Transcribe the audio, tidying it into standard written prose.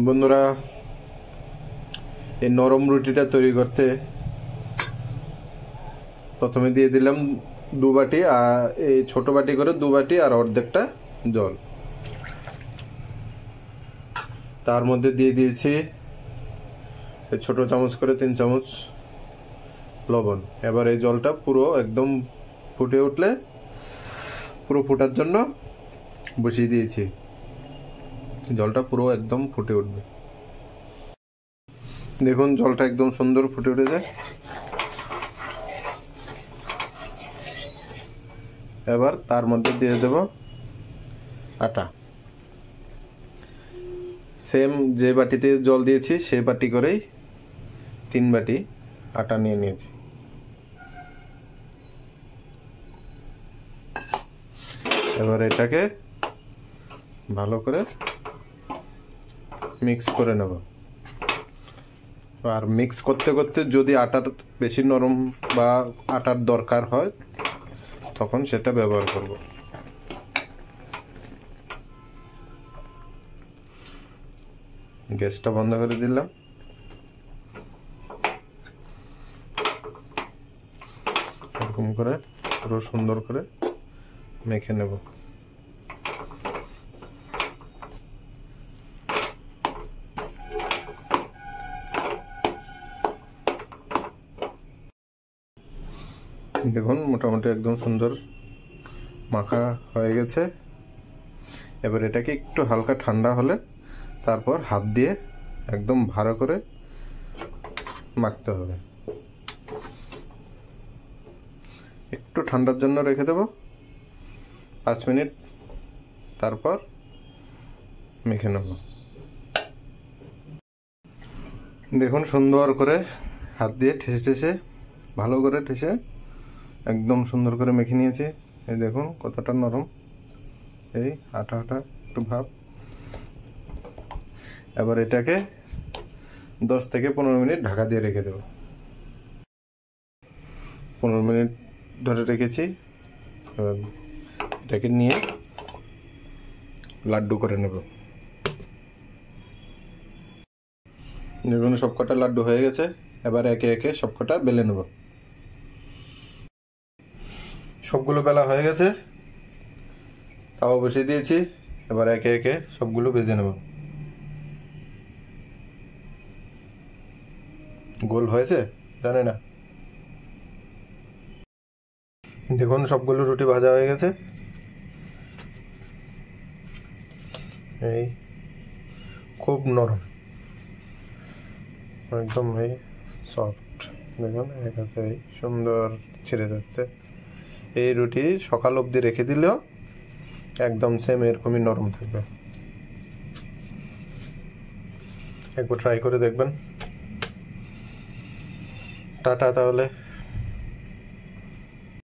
বন্ধুরা, এই নরম রুটিটা তৈরি করতে প্রথমে দিয়ে দিলাম 2 বাটি, আর এই ছোট বাটি করে 2 বাটি আর অর্ধেকটা জল। তার মধ্যে দিয়ে দিয়েছি ছোট চামচ করে 3 চামচ লবণ। এবার এই জলটা পুরো একদম ফুটে উঠলে পুরো ফোটার জন্য বসিয়ে দিয়েছি। জলটা পুরো একদম ফুটে উঠবে। দেখুন জলটা একদম সুন্দর ফুটে উঠেছে। এবার তার মধ্যে দিয়ে দেব আটা। সেম যে বাটিতে জল দিয়েছি সেই বাটি করেই 3 বাটি আটা নিয়ে নিয়েছি। এবার এটাকে ভালো করে মিক্স করে নেব। আর মিক্স করতে করতে যদি আটার বেশি নরম বা আটার দরকার হয় তখন সেটা ব্যবহার করব। গ্যাসটা বন্ধ করে দিলাম। এরকম করে পুরো সুন্দর করে মেখে নেব। দেখুন মোটামুটি একদম সুন্দর মাখা হয়ে গেছে। এবার এটাকে একটু হালকা ঠান্ডা হলে তারপর হাত দিয়ে একদম ভালো করে মাখতে হবে। একটু ঠান্ডার জন্য রেখে দেব 5 মিনিট, তারপর মেখে নেব। দেখুন সুন্দর করে হাত দিয়ে ঠেসে ঠেসে ভালো করে ঠেসে একদম সুন্দর করে মেখে নিয়েছি। এই দেখুন কতটা নরম, এই আটা আটা একটু ভাব। এবার এটাকে 10 থেকে 15 মিনিট ঢাকা দিয়ে রেখে দেব। 15 মিনিট ধরে রেখেছি। এবার এটাকে নিয়ে লাড্ডু করে নেব। দেখুন সবকটা লাড্ডু হয়ে গেছে। এবার একে একে সবকটা বেলে নেব। সবগুলো বেলা হয়ে গেছে, তাওয়া বসিয়ে দিয়েছি। এবার একে একে সবগুলো ভেজে নেব। গোল হয়েছে জানি না। দেখুন সবগুলো রুটি ভাজা হয়ে গেছে। এই খুব নরম, একদম এই সফট। দেখুন এটাতে সুন্দর ছিঁড়ে যাচ্ছে। এই রুটি সকাল অবধি রেখে দিলেও একদম সেম এরকমই নরম থাকবে। একবার ট্রাই করে দেখবেন। টাটা তাহলে।